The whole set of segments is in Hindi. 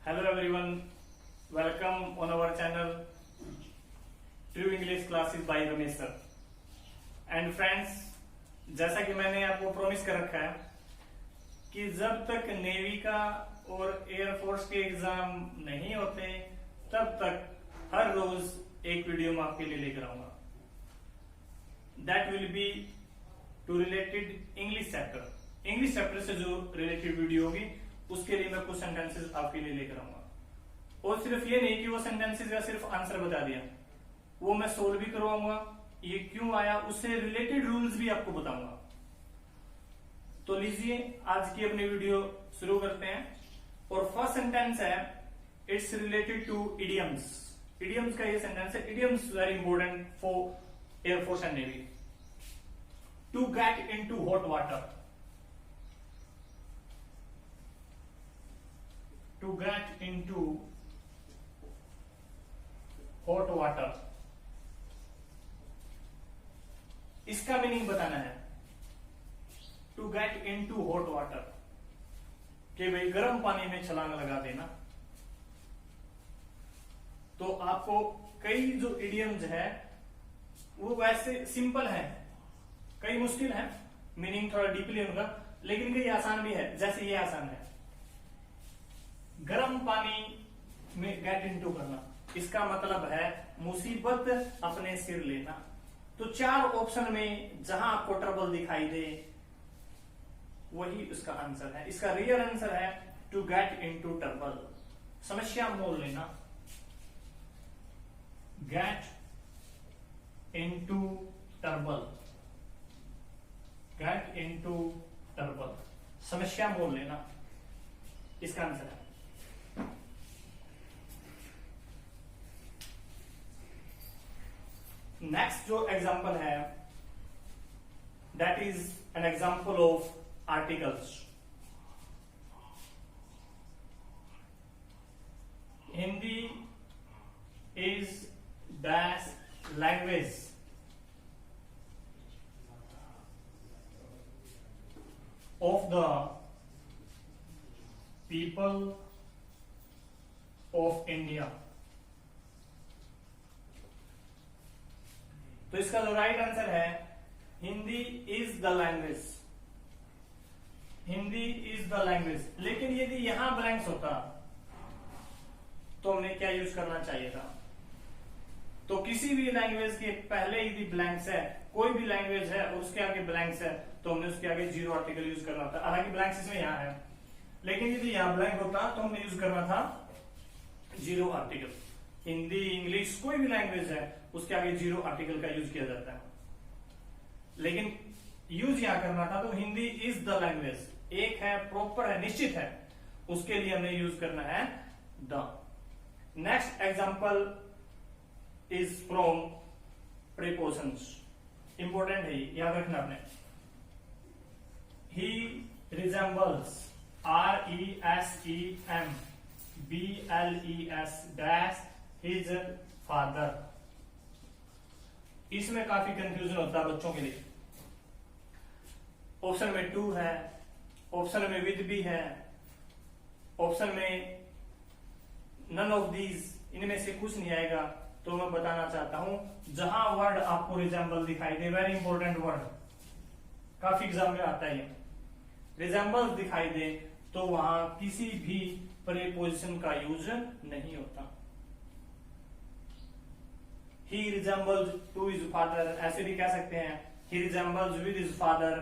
Hello everyone, welcome on our channel True English Classes by Ramesh sir. And friends, जैसा कि मैंने आपको प्रॉमिस कर रखा है कि जब तक नेवी का और एयरफोर्स के एग्जाम नहीं होते तब तक हर रोज एक वीडियो मैं आपके लिए लेकर आऊंगा। That will be to related English chapter. English chapter से जो रिलेटेड वीडियो होगी उसके लिए मैं कुछ सेंटेंसेस आपके लिए लेकर आऊंगा। और सिर्फ ये नहीं कि वो सेंटेंसेस का सिर्फ आंसर बता दिया, वो मैं सोल्व भी करवाऊंगा, ये क्यों आया उससे रिलेटेड रूल्स भी आपको बताऊंगा। तो लीजिए आज की अपनी वीडियो शुरू करते हैं। और फर्स्ट सेंटेंस है, it's related to idioms. Idioms का ये सेंटेंस है। Idioms very important for air force and navy. To get into hot water, to get into hot water, इसका मीनिंग बताना है। To get into hot water कि भाई गर्म पानी में छलांग लगा देना। तो आपको कई जो इडियम्स है वो वैसे सिंपल है, कई मुश्किल है, मीनिंग थोड़ा डीपली उनका, लेकिन कई आसान भी है। जैसे ये आसान है, गर्म पानी में गेट इनटू करना, इसका मतलब है मुसीबत अपने सिर लेना। तो चार ऑप्शन में जहां आपको ट्रबल दिखाई दे वही उसका आंसर है। इसका रियल आंसर है टू गेट इनटू ट्रबल, समस्या मोल लेना। Get into trouble, get into trouble, समस्या मोल लेना, इसका आंसर है। नेक्स्ट जो एग्जाम्पल है that is an example of articles. Hindi is that language of the people of India. तो इसका जो राइट आंसर है, Hindi is the language. Hindi is the language. लेकिन यदि यहां ब्लैंक्स होता तो हमें क्या यूज करना चाहिए था? तो किसी भी लैंग्वेज के पहले यदि ब्लैंक्स है, कोई भी लैंग्वेज है और उसके आगे ब्लैंक्स है, तो हमने उसके आगे जीरो आर्टिकल यूज करना था। हालांकि ब्लैंक्स इसमें यहां है, लेकिन यदि यहां ब्लैंक होता तो हमने यूज करना था जीरो आर्टिकल। हिंदी, इंग्लिश, कोई भी लैंग्वेज है उसके आगे जीरो आर्टिकल का यूज किया जाता है, लेकिन यूज यहां करना था तो हिंदी इज द लैंग्वेज, एक है, प्रॉपर है, निश्चित है, उसके लिए हमने यूज करना है the. Next example is from prepositions. Important है, याद रखना आपने। He resembles, RESEMBLES dash his father. इसमें काफी कंफ्यूजन होता है बच्चों के लिए। ऑप्शन में टू है, ऑप्शन में विद भी है, ऑप्शन में नन ऑफ दीज, इनमें से कुछ नहीं आएगा। तो मैं बताना चाहता हूं, जहां वर्ड आपको रिजेंबल दिखाई दे, वेरी इंपॉर्टेंट वर्ड, काफी एग्जाम में आता है, रिजेंबल दिखाई दे तो वहां किसी भी प्रीपोजिशन का यूज नहीं होता। He resembles to his father, ऐसे भी कह सकते हैं। He resembles with his father,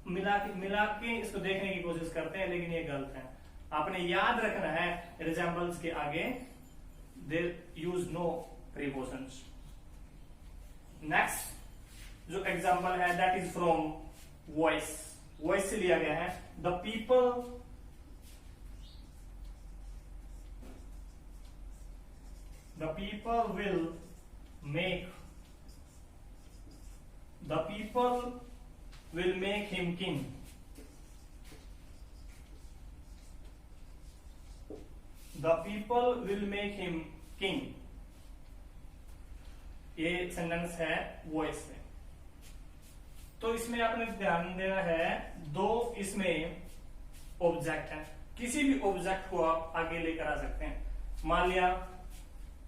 मिला के इसको देखने की कोशिश करते हैं, लेकिन ये गलत है। आपने याद रखना है resembles के आगे they use no prepositions। Next जो एग्जाम्पल है that is from voice. Voice से लिया गया है। The people will make, the people will make him king, the people will make him king। ये सेंटेंस है वॉइस में। तो इसमें आपने ध्यान देना है, दो इसमें ऑब्जेक्ट है। किसी भी ऑब्जेक्ट को आप आगे लेकर आ सकते हैं। मान लिया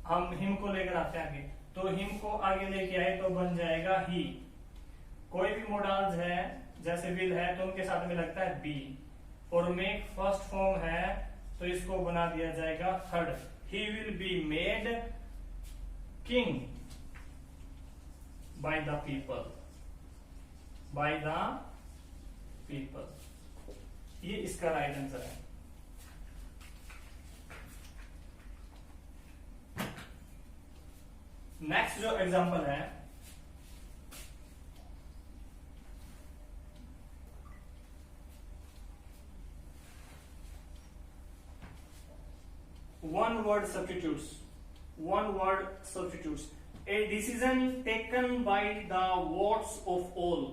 हम हिम को लेकर आते हैं आगे, तो हिम को आगे लेके आए तो बन जाएगा ही। कोई भी मोडाल्स है जैसे विल है तो उनके साथ में लगता है बी, और मेक फर्स्ट फॉर्म है तो इसको बना दिया जाएगा third. He will be made king by the people, by the people, ये इसका राइट आंसर है। नेक्स्ट जो एग्जांपल है, one word substitutes, a decision taken by the votes of all,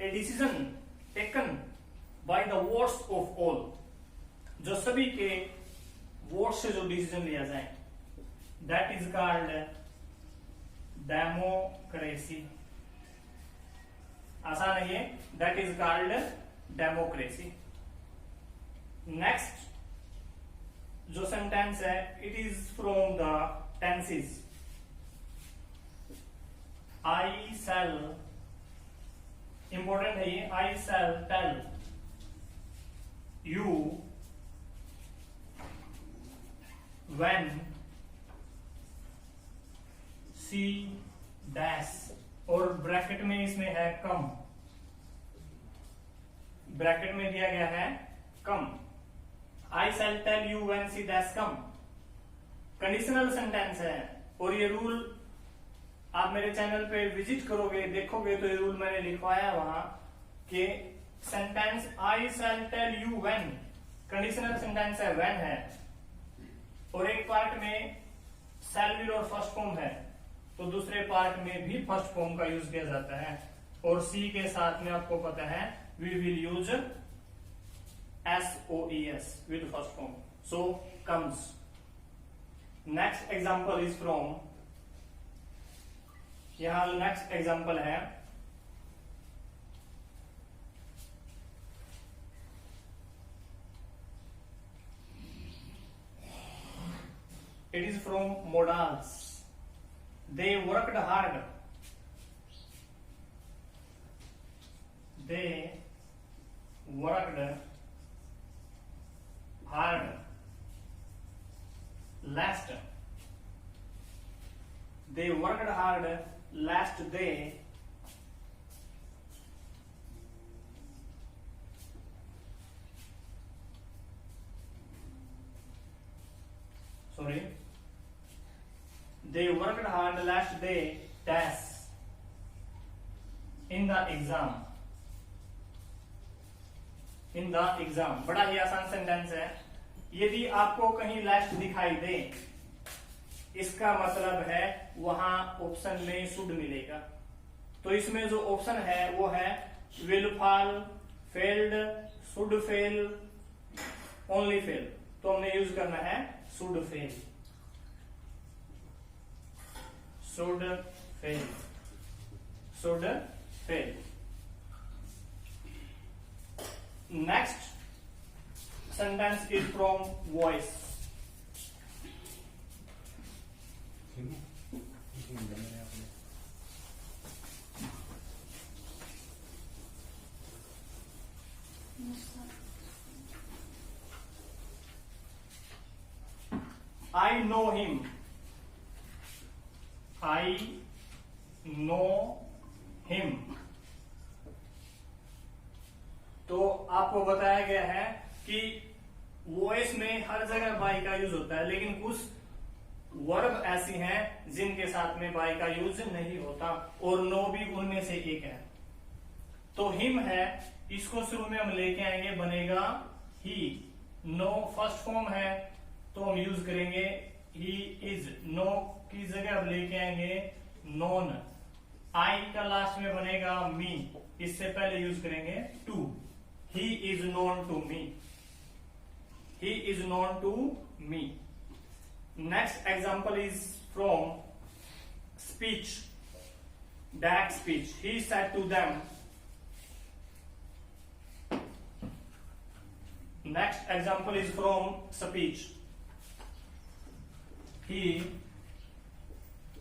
a decision taken by the votes of all, जो सभी के वोट से जो डिसीजन लिया जाए, that is called डेमोक्रेसी। आसान है ये, that is called democracy. Next जो सेंटेंस है, it is from the tenses I shall, important है ये, I shall tell you when C dash, और ब्रैकेट में इसमें है कम, ब्रैकेट में दिया गया है come. I shall tell you when C dash come, conditional sentence है, और ये रूल आप मेरे चैनल पे विजिट करोगे, देखोगे तो ये रूल मैंने लिखवाया वहां कि sentence I shall tell you when, conditional sentence है, व्हेन है, और एक पार्ट में शैल विल और फर्स्ट फॉर्म है, तो दूसरे पार्ट में भी फर्स्ट फॉर्म का यूज किया जाता है, और सी के साथ में आपको पता है we will use SOES with first form, so comes। next example is from, यहां नेक्स्ट एग्जांपल है, it is from modals, they worked hard, they worked hard last, they worked hard last day, sorry, they worked hard last day dash in the exam, in the exam. बड़ा ही आसान सेंटेंस है। यदि आपको कहीं लास्ट दिखाई दे, इसका मतलब है वहां ऑप्शन में शुड मिलेगा, तो इसमें जो ऑप्शन है वो है will fall, failed, should fail, only fail, तो हमने यूज करना है should fail, should fail, should fail. Next sentence is from voice. I know him. I know him. तो आपको बताया गया है कि वॉइस में हर जगह बाई का यूज होता है, लेकिन कुछ वर्ब ऐसी हैं जिनके साथ में बाई का यूज नहीं होता, और नो भी उनमें से एक है। तो हिम है, इसको शुरू में हम लेके आएंगे, बनेगा ही। नो फर्स्ट फॉर्म है तो हम यूज करेंगे ही इज, नो की जगह अब लेके आएंगे नॉन। आई का लास्ट में बनेगा मी, इससे पहले यूज करेंगे to. He is known to me. He is known to me. Next example is from speech. That speech. He said to them, Next example is from speech. He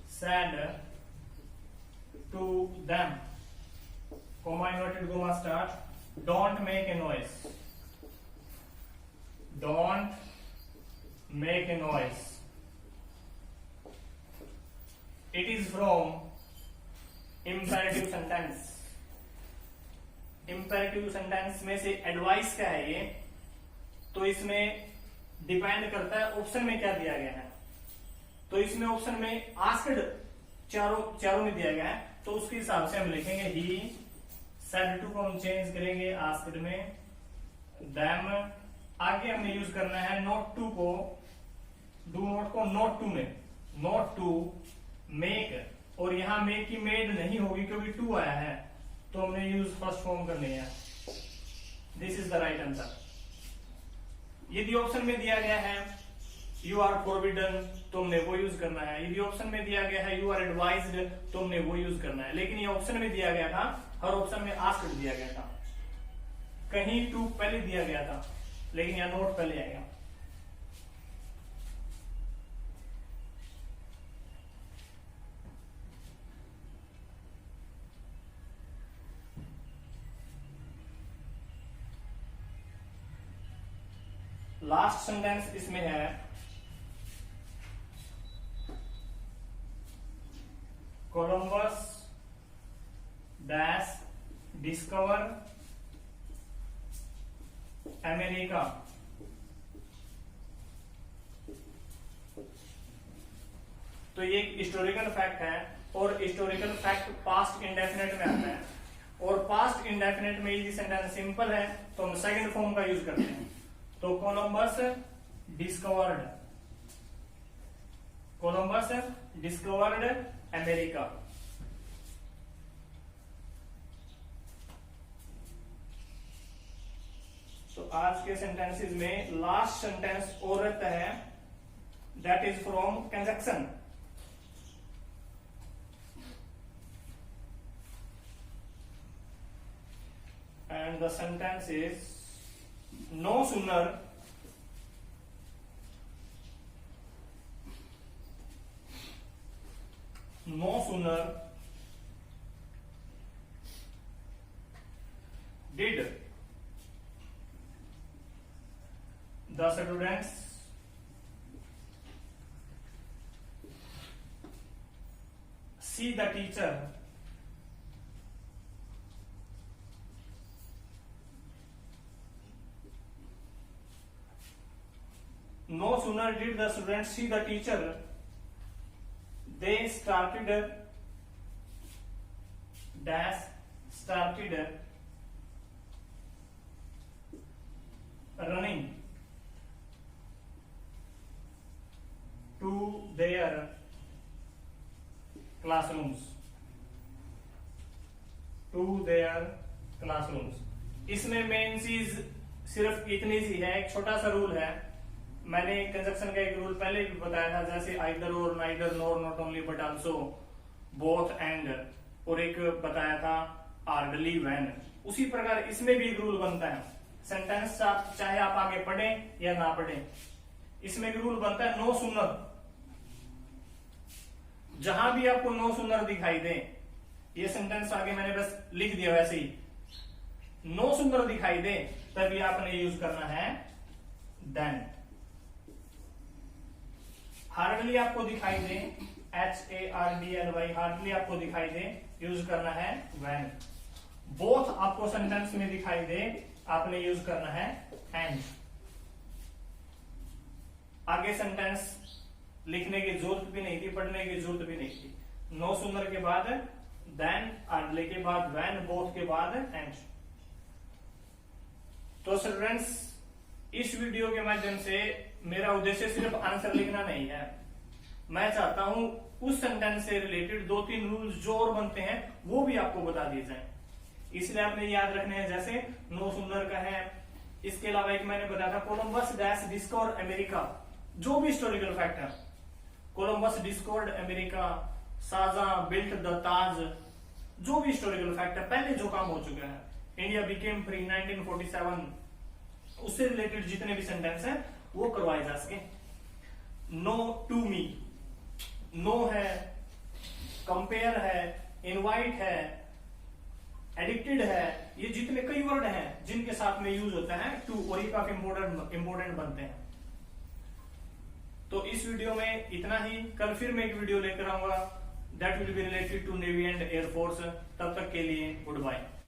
said to them, comma inverted comma start, don't make a noise. Don't make a noise. It is from imperative sentence. imperative sentence में से एडवाइस क्या है ये, तो इसमें डिपेंड करता है ऑप्शन में क्या दिया गया है। तो इसमें ऑप्शन में आस्क्ड चारों में दिया गया है, तो उसके हिसाब से हम लिखेंगे ही सेड टू को हम चेंज करेंगे आस्क्ड में, देम आगे हमने यूज करना है नॉट टू को, डू नॉट को नॉट टू में, नॉट टू मेक, और यहां मेक की मेड नहीं होगी क्योंकि टू आया है, तो हमने यूज फर्स्ट फॉर्म करनी है। This is the right answer. यदि ऑप्शन में दिया गया है यू आर फॉरबिडन, तो हमने वो यूज करना है। यदि ऑप्शन में दिया गया है यू आर एडवाइज्ड, तो हमने वो यूज करना है। लेकिन ये ऑप्शन में दिया गया था, हर ऑप्शन में आस्क्ड दिया गया था, कहीं टू पहले दिया गया था, लेकिन यहाँ नोट पहले आएगा। लास्ट सेंटेंस इसमें है कोलंबस डैश डिस्कवर अमेरिका। तो ये एक हिस्टोरिकल फैक्ट है, और हिस्टोरिकल फैक्ट पास्ट इंडेफिनेट में आता है, और पास्ट इंडेफिनेट में यदि सेंटेंस सिंपल है तो हम सेकंड फॉर्म का यूज करते हैं। तो कोलंबस डिस्कवर्ड अमेरिका। तो आज के सेंटेंसेस में लास्ट सेंटेंस औरत है, that is from conjunction. And the sentence is no sooner did the students see the teacher no sooner did the students see the teacher, they started running to their classrooms. इसमें मेन चीज सिर्फ इतनी सी है, एक छोटा सा रूल है। मैंने कंजक्शन का एक रूल पहले भी बताया था, जैसे आइदर और, neither, nor, not only but also, both and, और एक बताया था आर्डरली व्हेन। उसी प्रकार इसमें भी एक रूल बनता है। सेंटेंस चाहे आप आगे पढ़ें या ना पढ़ें, इसमें एक रूल बनता है नो सूनर। जहां भी आपको नो सूनर दिखाई दे, ये सेंटेंस आगे मैंने बस लिख दिया वैसे ही, नो सूनर दिखाई दे तभी आपने यूज करना है देन। हार्डली आपको दिखाई दे, HARDLY, हार्डली आपको दिखाई दे, यूज करना है व्हेन। बोथ आपको सेंटेंस में दिखाई दे, आपने यूज करना है एंड। आगे सेंटेंस लिखने की जरूरत भी नहीं थी, पढ़ने की जरूरत भी नहीं थी। नो सूनर के बाद देन, हार्डली के बाद व्हेन, बोथ के बाद एंड। तो स्टूडेंट्स, इस वीडियो के माध्यम से मेरा उद्देश्य सिर्फ आंसर लिखना नहीं है, मैं चाहता हूं उस सेंटेंस से रिलेटेड 2-3 रूल्स जो और बनते हैं वो भी आपको बता दिए जाएं। इसलिए आपने याद रखने हैं, जैसे नो सूनर का है। इसके अलावा एक मैंने बताया था कोलंबस डैश डिस्कवर अमेरिका, जो भी हिस्टोरिकल फैक्ट है, Columbus discovered America, Shahjahan built the Taj, जो भी हिस्टोरिकल फैक्ट है, पहले जो काम हो चुका है। इंडिया बिकेम फ्री 1947, उससे रिलेटेड जितने भी सेंटेंस हैं वो करवाए जा सके। नो टू मी, नो है, कंपेयर है, इनवाइट है, एडिक्टेड है, ये जितने कई वर्ड हैं जिनके साथ में यूज होता है टू, और ये काफी इंपोर्टेंट बनते हैं। तो इस वीडियो में इतना ही। कल फिर मैं एक वीडियो लेकर आऊंगा that will be related to navy and air force. तब तक के लिए गुड बाय।